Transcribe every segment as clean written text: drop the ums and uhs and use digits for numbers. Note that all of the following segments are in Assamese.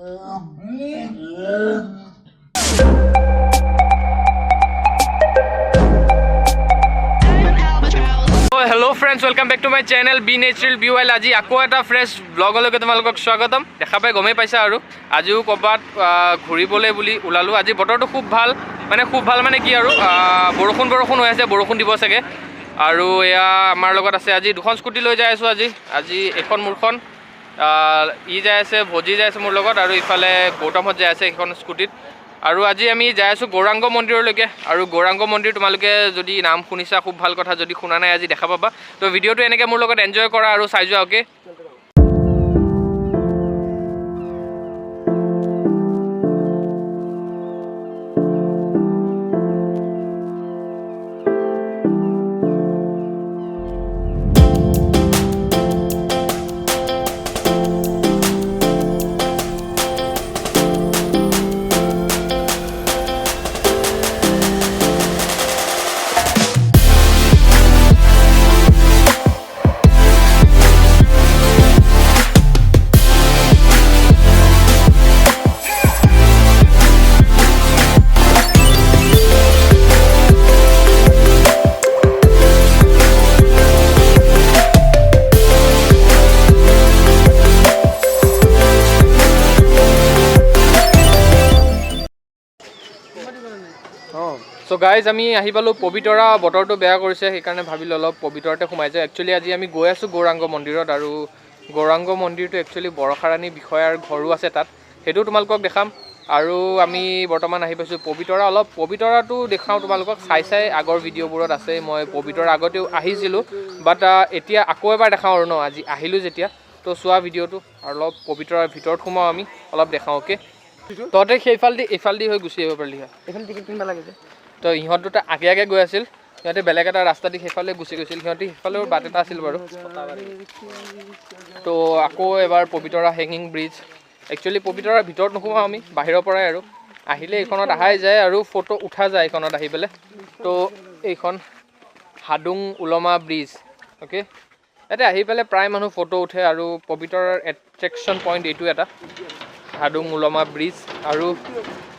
Hello friends welcome back to my channel be natural be wild आज आको एटा फ्रेश ब्लगলৈকে তোমালোকক স্বাগতম দেখা পাই গমেই পাইছা আৰু আজিও কবাত ঘুৰিবলৈ বুলি ওলালো আজি বতৰটো খুব ভাল মানে কি আৰু বৰষুণ হৈ আছে বৰষুণ দিব চাগে আৰু এয়া আমাৰ লগত আছে আজি দুখন স্কুটি লৈ যাই আছো আজি এখন মুৰখন ই যাই আছে ভজি যাই আছে মোৰ লগত আৰু ইফালে গৌতমহত যাই আছে এখন স্কুটিত আৰু আজি আমি যাই আছো গৌৰাংগ মন্দিৰলৈকে আৰু গৌৰাংগ মন্দিৰ তোমালোকে যদি নাম শুনিছা খুব ভাল কথা যদি শুনা নাই আজি দেখা পাবা তো ভিডিঅ'টো এনেকৈ মোৰ লগত এনজয় কৰা আৰু চাই যোৱা ওকে So guys আমি আহি পালো পবিতৰা বতৰটো বেয়া কৰিছে সেইকাৰণে ভাবিলো অলপ পবিতৰাতে সোমাই যায় একচুয়ালি আজি আমি গৈ আছো গৌৰাংগ মন্দিৰত আৰু গৌৰাংগ মন্দিৰটো একচুয়ালি বৰখাৰানী বিষয়াৰ ঘৰো আছে তাত হেতু তোমালোকক দেখাম আৰু আমি বৰ্তমান আহি পাইছো পবিতৰা অলপ পবিতৰাটো দেখাও তোমালোকক চাই আগৰ ভিডিঅ'বোৰত আছে মই পবিতৰা আগতেও আহিছিলো বাট এতিয়া আকৌ এবাৰ দেখাও আৰু ন আজি আহিলো যেতিয়া তো চোৱা ভিডিঅ'টো আৰু অলপ পবিতৰাৰ ভিতৰত সোমাও আমি অলপ দেখাও ওকে ততে সেইফালদি হৈ গুচি আহিব পাৰিলি এখন টিকেট কিনবা লাগে যে তো ইহঁত দুটা আগে গৈ আছিল সিহঁতে বেলেগ এটা ৰাস্তা দি সেইফালে গুচি গৈছিল সিহঁতে সেইফালেও বাট এটা আছিল বাৰু তো আকৌ এবাৰ পবিতৰা হেঙিং ব্ৰিজ একচুয়ালি পবিতৰাৰ ভিতৰত নোসোমাও আমি বাহিৰৰ পৰাই আৰু আহিলে এইখনত আহাই যায় আৰু ফটো উঠা যায় এইখনত আহি পেলাই তো এইখন হাডুং উলমা ব্ৰিজ ওকে ইয়াতে আহি পেলাই প্ৰায় মানুহ ফটো উঠে আৰু পবিতৰাৰ এট্ৰেকশ্যন পইণ্ট এইটো এটা হাডুং উলমা ব্ৰিজ আৰু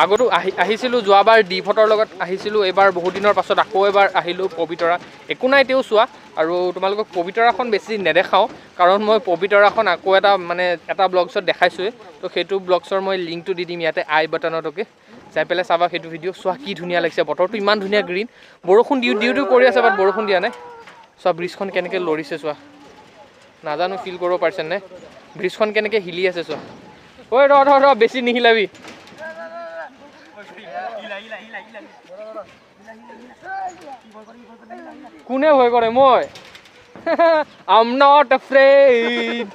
আগতো আহিছিলোঁ যোৱাবাৰ ডিফটৰ লগত আহিছিলোঁ এইবাৰ বহুত দিনৰ পাছত আকৌ এবাৰ আহিলোঁ পবিতৰা একো নাই তেও চোৱা আৰু তোমালোকক পবিতৰাখন বেছি নেদেখাওঁ কাৰণ মই পবিতৰাখন আকৌ এটা ব্লগছত দেখাইছোঁৱে তো সেইটো ব্লগছৰ মই লিংকটো দি দিম ইয়াতে আই বাটনত ওকে যাই পেলাই চাবা সেইটো ভিডিঅ' চোৱা কি ধুনীয়া লাগিছে বতৰটো ইমান ধুনীয়া গ্ৰীণ বৰষুণ দিও কৰি আছে বাট বৰষুণ দিয়া নাই চোৱা ব্ৰিজখন কেনেকৈ লৰিছে চোৱা নাজানো ফিল কৰিব পাৰিছে নে ব্ৰিজখন কেনেকৈ হিলি আছে চোৱা ঐ ৰ বেছি নিহিলাবি কোনে ভয় কৰে মই I'm not afraid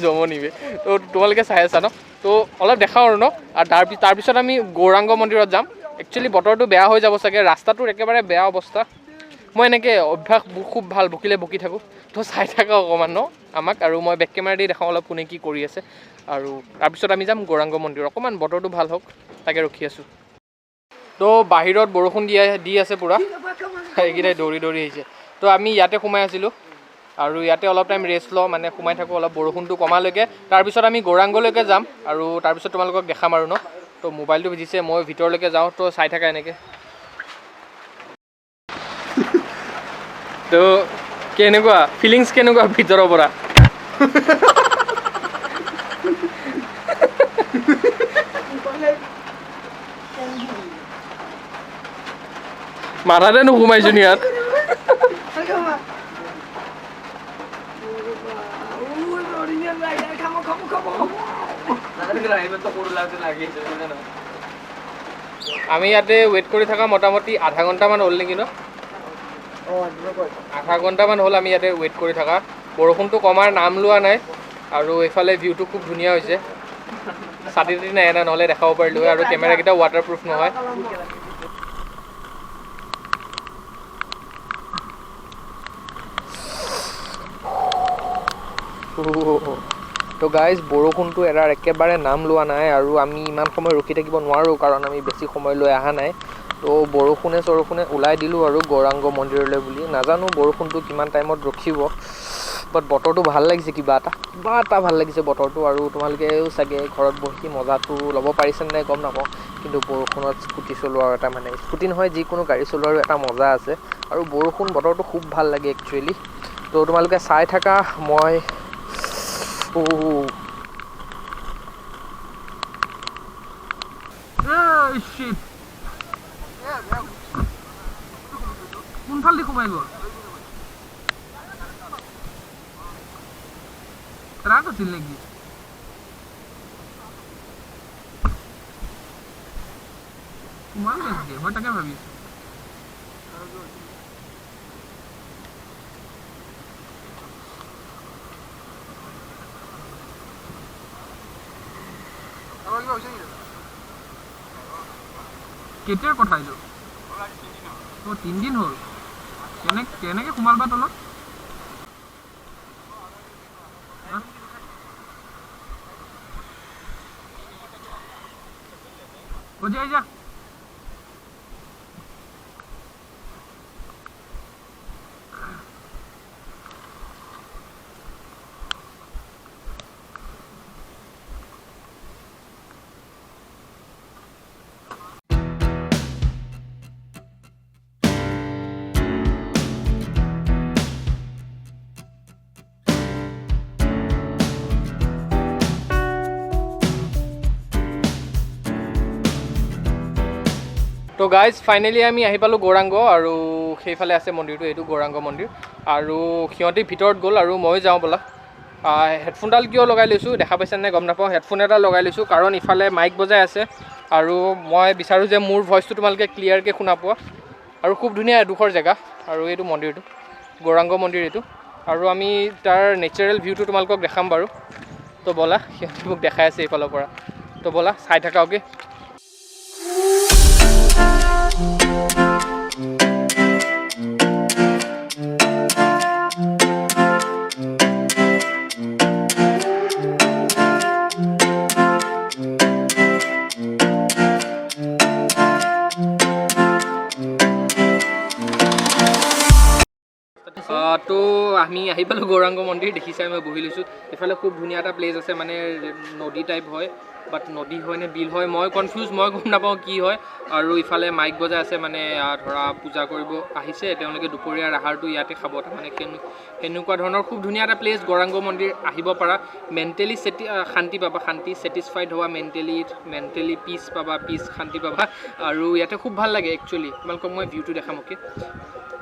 জমনিবে তো তোমালোকে চাই আছা ন তো অলপ দেখাওঁ আৰু ন আৰু তাৰপিছত আমি গৌৰাংগ মন্দিৰত যাম একচুৱেলি বতৰটো বেয়া হৈ যাব চাগে ৰাস্তাটোৰ একেবাৰে বেয়া অৱস্থা মই এনেকৈ অভ্যাস খুব ভাল বকিলে বকি থাকোঁ তো চাই থাকা অকণমান ন আমাক আৰু মই বেক কেমেৰা দি দেখাওঁ অলপ কোনে কি কৰি আছে আৰু তাৰপিছত আমি যাম গৌৰাংগ মন্দিৰ অকণমান বতৰটো ভাল হওক তাকে ৰখি আছোঁ তো বাহিৰত বৰষুণ দি আছে পূৰা এইকেইটাই দৌৰি আহিছে তো আমি ইয়াতে সোমাই আছিলোঁ আৰু ইয়াতে অলপ টাইম ৰেষ্ট লওঁ মানে সোমাই থাকোঁ অলপ বৰষুণটো কমালৈকে তাৰপিছত আমি গৌৰাংগলৈকে যাম আৰু তাৰপিছত তোমালোকক দেখাম আৰু ন তো মোবাইলটো ভিজিছে মই ভিতৰলৈকে যাওঁ তো চাই থাকা এনেকৈ তো কেনেকুৱা ফিলিংছ কেনেকুৱা ভিতৰৰ পৰা মাথাতে নোসোমাইছো নি ইয়াত আমি ইয়াতে ৱেইট কৰি থকা মোটামুটি আধা ঘণ্টামান হ'ল নেকি ন আধা ঘণ্টামান হ'ল আমি ইয়াতে ৱেইট কৰি থকা বৰষুণটো কমাৰ নাম লোৱা নাই আৰু এইফালে ভিউটো খুব ধুনীয়া হৈছে ছাতি নাই এনে নহ'লে দেখাব পাৰিলোঁ আৰু কেমেৰাকেইটা ৱাটাৰপ্ৰুফ নহয় তো গাইজ বৰষুণটো এৰাৰ একেবাৰে নাম লোৱা নাই আৰু আমি ইমান সময় ৰখি থাকিব নোৱাৰোঁ কাৰণ আমি বেছি সময় লৈ অহা নাই তো বৰষুণে ওলাই দিলোঁ আৰু গৌৰাংগ মন্দিৰলৈ বুলি নাজানো বৰষুণটো কিমান টাইমত ৰখিব বাট বতৰটো ভাল লাগিছে, কিবা এটা ভাল লাগিছে বতৰটো। আৰু তোমালোকেও চাগে ঘৰত বহি মজাটো ল'ব পাৰিছে নে গম নাপাওঁ, কিন্তু বৰষুণত স্কুটি চলোৱাৰ এটা মানে স্কুটি নহয় যিকোনো গাড়ী চলোৱাৰো এটা মজা আছে। আৰু বৰষুণ বতৰটো খুব ভাল লাগে একচুৱেলি। তো তোমালোকে চাই থাকা। মই কোনফালেদি সোমাই গ'ল? ট্ৰাক আছিল নেকি? সোমাল নেকি? মই তাকে ভাবিছোঁ। কেতিয়াৰ কথা এইটো? 3 দিন হ'ল। কেনেকৈ সোমাল বা তলত? যা তো গাইজ ফাইনেলি আমি আহি পালোঁ গৌৰাংগ। আৰু সেইফালে আছে মন্দিৰটো, এইটো গৌৰাংগ মন্দিৰ। আৰু সিহঁতি ভিতৰত গ'ল আৰু ময়ো যাওঁ ব'লা। হেডফোনডাল কিয় লগাই লৈছোঁ দেখা পাইছে নে গম নাপাওঁ। হেডফোন এটা লগাই লৈছোঁ কাৰণ ইফালে মাইক বজাই আছে আৰু মই বিচাৰোঁ যে মোৰ ভইচটো তোমালোকে ক্লিয়াৰকৈ শুনা পোৱা। আৰু খুব ধুনীয়া এডোখৰ জেগা। আৰু এইটো মন্দিৰটো গৌৰাংগ মন্দিৰ এইটো। আৰু আমি তাৰ নেচাৰেল ভিউটো তোমালোকক দেখাম বাৰু। তো ব'লা, সিহঁতি মোক দেখাই আছে এইফালৰ পৰা। তো ব'লা চাই থাকা। অ'কে। তো আমি আহি পালোঁ গৌৰাংগ মন্দিৰ। দেখিছাই মই বহি লৈছোঁ। এইফালে খুব ধুনীয়া এটা প্লেচ আছে, মানে নদী টাইপ হয়, বাট নদী হয় নে বিল হয় মই কনফিউজ, মই গম নাপাওঁ কি হয়। আৰু ইফালে মাইক বজাই আছে, মানে ধৰা পূজা কৰিব আহিছে তেওঁলোকে, দুপৰীয়াৰ আহাৰটো ইয়াতে খাব। তাৰমানে সেনেকুৱা ধৰণৰ খুব ধুনীয়া এটা প্লেচ গৌৰাংগ মন্দিৰ। আহিব পাৰা, মেণ্টেলি শান্তি পাবা, ছেটিছফাইড হোৱা, মেণ্টেলি পিচ পাবা, শান্তি পাবা। আৰু ইয়াতে খুব ভাল লাগে একচুৱেলি। তোমালোকক মই ভিউটো দেখাম। অ'কে,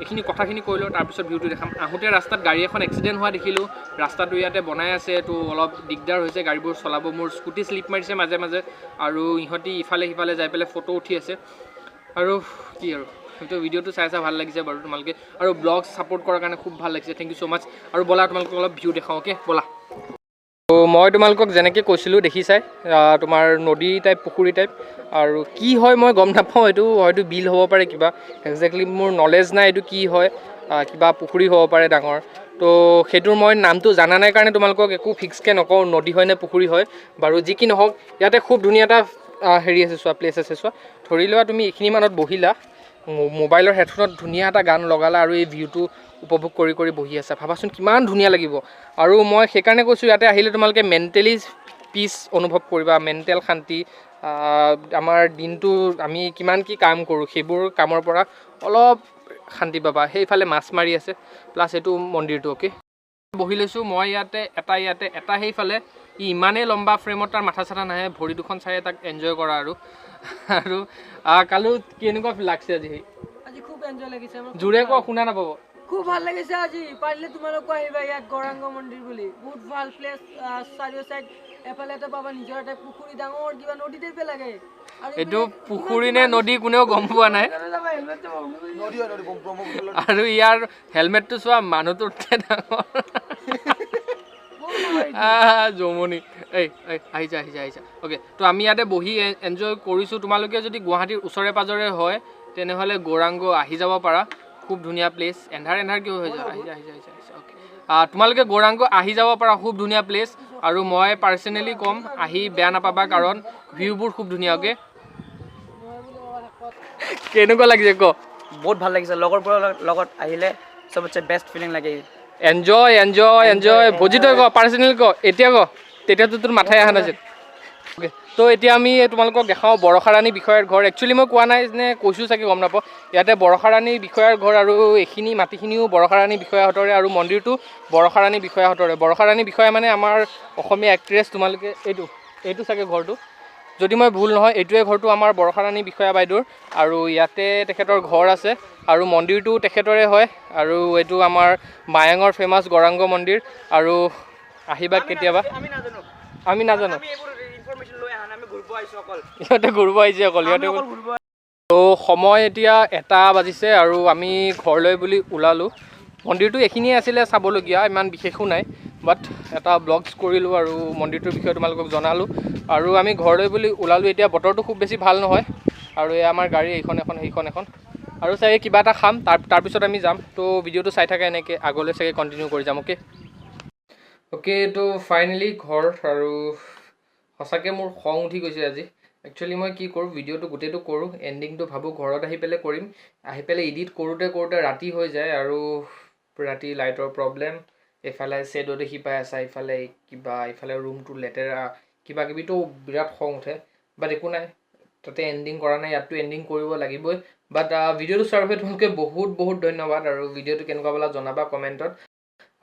এইখিনি কথাখিনি কৈ লওঁ, তাৰপিছত ভিউটো দেখাম। আহোঁতে ৰাস্তাত গাড়ী এখন এক্সিডেণ্ট হোৱা দেখিলোঁ। ৰাস্তাটো ইয়াতে বনাই আছে, তো অলপ দিগদাৰ হৈছে গাড়ীবোৰ চলাব। মোৰ স্কুটি শ্লিপ মাৰিছে মাজে মাজে। আৰু ইহঁতি ইফালে সিফালে যাই পেলাই ফটো উঠি আছে। আৰু কি আৰু, সেইটো ভিডিঅ'টো চাই ভাল লাগিছে বাৰু তোমালোকে। আৰু ব্লগ ছাপোৰ্ট কৰাৰ কাৰণে খুব ভাল লাগিছে, থেংক ইউ ছ' মাছ। আৰু ব'লা তোমালোকক অলপ ভিউ দেখাওঁ। অ'কে ব'লা। তো মই তোমালোকক যেনেকৈ কৈছিলোঁ দেখিছাই, তোমাৰ নদী টাইপ, পুখুৰী টাইপ। আৰু কি হয় মই গম নাপাওঁ, এইটো হয়তো বিল হ'ব পাৰে কিবা, একজেক্টলি মোৰ নলেজ নাই এইটো কি হয়। কিবা পুখুৰী হ'ব পাৰে ডাঙৰ। তো সেইটোৰ মই নামটো জানা নাই কাৰণে তোমালোকক একো ফিক্সকৈ নকওঁ নদী হয় নে পুখুৰী হয়। বাৰু যি কি নহওক, ইয়াতে খুব ধুনীয়া এটা হেৰি আছে চোৱা, প্লেচ আছে চোৱা। ধৰি লোৱা তুমি এইখিনি মানত বহিলা, মোবাইলৰ হেডফোনত ধুনীয়া এটা গান লগালা আৰু এই ভিউটো উপভোগ কৰি বহি আছা। ভাবাচোন কিমান ধুনীয়া লাগিব। আৰু মই সেইকাৰণে কৈছোঁ ইয়াতে আহিলে তোমালোকে মেণ্টেলি পিচ অনুভৱ কৰিবা, মেণ্টেল শান্তি। আমাৰ দিনটো আমি কিমান কি কাম কৰোঁ, সেইবোৰ কামৰ পৰা অলপ শান্তি পাবা। সেইফালে মাছ মাৰি আছে, প্লাছ এইটো মন্দিৰটো। অ'কে, বহি লৈছোঁ মই ইয়াতে, এটা সেইফালে। ইমানেই লম্বা ফ্ৰেমত তাৰ মাথা চাথা নাহে, ভৰি দুখন চাই তাক এনজয় কৰা। আৰু কালু কেনেকুৱা লাগছে আজি? খুব এনজয় লাগিছে। জোৰে কোৱা, শুনা নাপাব। খুব ভাল লাগিছে আজি। পাৰিলে তোমালোকো আহিবা ইয়াত গৌৰাংগ মন্দিৰ বুলি, বহুত ভাল প্লেচ। চাৰিও চাইড এফালে এটা পাবা নিজৰ এটা পুখুৰী, ডাঙৰ কিবা নদী টাইপে লাগে। এইটো পুখুৰী নে নদী কোনেও গম পোৱা নাই। আৰু ইয়াৰ হেলমেটটো চোৱা, মানুহটোতকৈ ডাঙৰ। জমনি। আহিছা। অ'কে, তো আমি ইয়াতে বহি এনজয় কৰিছোঁ। তোমালোকে যদি গুৱাহাটীৰ ওচৰে পাঁজৰে হয় তেনেহ'লে গৌৰাংগ আহি যাব পাৰা। খুব ধুনীয়া প্লেচ। এন্ধাৰ কিয় হৈ যায়? আহিছা। অ'কে, তোমালোকে গৌৰাংগ আহি যাব পাৰা, খুব ধুনীয়া প্লেচ। আৰু মই পাৰ্চনেলি ক'ম, আহি বেয়া নাপাবা কাৰণ ভিউবোৰ খুব ধুনীয়া। অ'কে, কেনেকুৱা লাগিছে ক? বহুত ভাল লাগিছে। লগৰবোৰৰ লগত আহিলে চবতছে বেষ্ট ফিলিং লাগে এনজয় এনজয় এনজয় বুজি তই ক পাৰ্চনেলি ক এতিয়া ক তেতিয়াতো তোৰ মাথাই অহা নাছিল অ'কে তো এতিয়া আমি তোমালোকক দেখাওঁ বৰষাৰাণী বিষয়াৰ ঘৰ একচুৱেলি মই কোৱা নাই নে কৈছোঁ চাগে গম নাপাওঁ ইয়াতে বৰষাৰাণী বিষয়াৰ ঘৰ আৰু এইখিনি মাটিখিনিও বৰষাৰাণী বিষয়াহঁতৰে আৰু মন্দিৰটো বৰষাৰাণী বিষয়াহঁতৰে বৰষাৰাণী বিষয়া মানে আমাৰ অসমীয়া এক্ট্ৰেছ তোমালোকে এইটো চাগে ঘৰটো যদি মই ভুল নহয় এইটোৱে ঘৰটো আমাৰ বৰষাৰাণী বিষয়া বাইদেউৰ আৰু ইয়াতে তেখেতৰ ঘৰ আছে আৰু মন্দিৰটো তেখেতৰে হয় আৰু এইটো আমাৰ মায়াঙৰ ফেমাছ গৌৰাংগ মন্দিৰ আৰু আহিবা কেতিয়াবা আমি নাজানো ইহঁতে ঘূৰিব আহিছে অকল ইহঁতে তো সময় এতিয়া 1টা বাজিছে আৰু আমি ঘৰলৈ বুলি ওলালোঁ মন্দিৰটো এইখিনিয়ে আছিলে চাবলগীয়া ইমান বিশেষো নাই বাট এটা ব্লগছ কৰিলোঁ আৰু মন্দিৰটোৰ বিষয়ে তোমালোকক জনালোঁ আৰু আমি ঘৰলৈ বুলি ওলালোঁ এতিয়া বতৰটো খুব বেছি ভাল নহয় আৰু এই আমাৰ গাড়ী এইখন এখন সেইখন এখন আৰু চাগে কিবা এটা খাম তাৰপিছত আমি যাম তো ভিডিঅ'টো চাই থাকে এনেকৈ আগলৈ চাগে কণ্টিনিউ কৰি যাম অ'কে তো ফাইনেলি ঘৰ আৰু সঁচাকৈ মোৰ খং উঠি গৈছে আজি একচুৱেলি মই কি কৰোঁ ভিডিঅ'টো গোটেইটো কৰোঁ এণ্ডিংটো ভাবোঁ ঘৰত আহি পেলাই কৰিম আহি পেলাই এডিট কৰোঁতে ৰাতি হৈ যায় আৰু ৰাতি লাইটৰ প্ৰব্লেম এইফালে শ্বেডো দেখি পাই আছা ইফালে ৰুমটো লেতেৰা কিবা কিবিতো বিৰাট খং উঠে বাট একো নাই তাতে এণ্ডিং কৰা নাই ইয়াততো এণ্ডিং কৰিব লাগিবই বাট ভিডিঅ'টো চোৱাৰ বাবে তোমালোকে বহুত ধন্যবাদ আৰু ভিডিঅ'টো কেনেকুৱা পালা জনাবা কমেণ্টত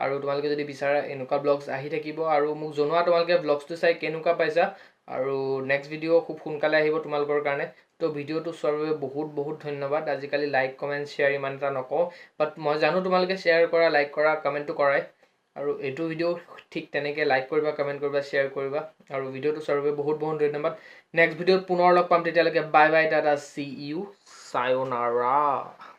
আৰু তোমালোকে যদি বিচাৰা এনেকুৱা ব্লগছ আহি থাকিব আৰু মোক জনোৱা তোমালোকে ব্লগছটো চাই কেনেকুৱা পাইছা আৰু নেক্সট ভিডিঅ' খুব সোনকালে আহিব তোমালোকৰ কাৰণে তো ভিডিঅ'টো চোৱাৰ বাবে বহুত ধন্যবাদ আজিকালি লাইক কমেণ্ট শ্বেয়াৰ ইমান এটা নকওঁ বাট মই জানো তোমালোকে শ্বেয়াৰ কৰা লাইক কৰা কমেণ্টটো কৰাই আৰু এইটো ভিডিঅ' ঠিক তেনেকৈ লাইক কৰিবা কমেণ্ট কৰিবা শ্বেয়াৰ কৰিবা আৰু ভিডিঅ'টো চোৱাৰ বাবে বহুত ধন্যবাদ নেক্সট ভিডিঅ'ত পুনৰ লগ পাম তেতিয়ালৈকে বাই টাটা চি ইউ চায়োনাৰা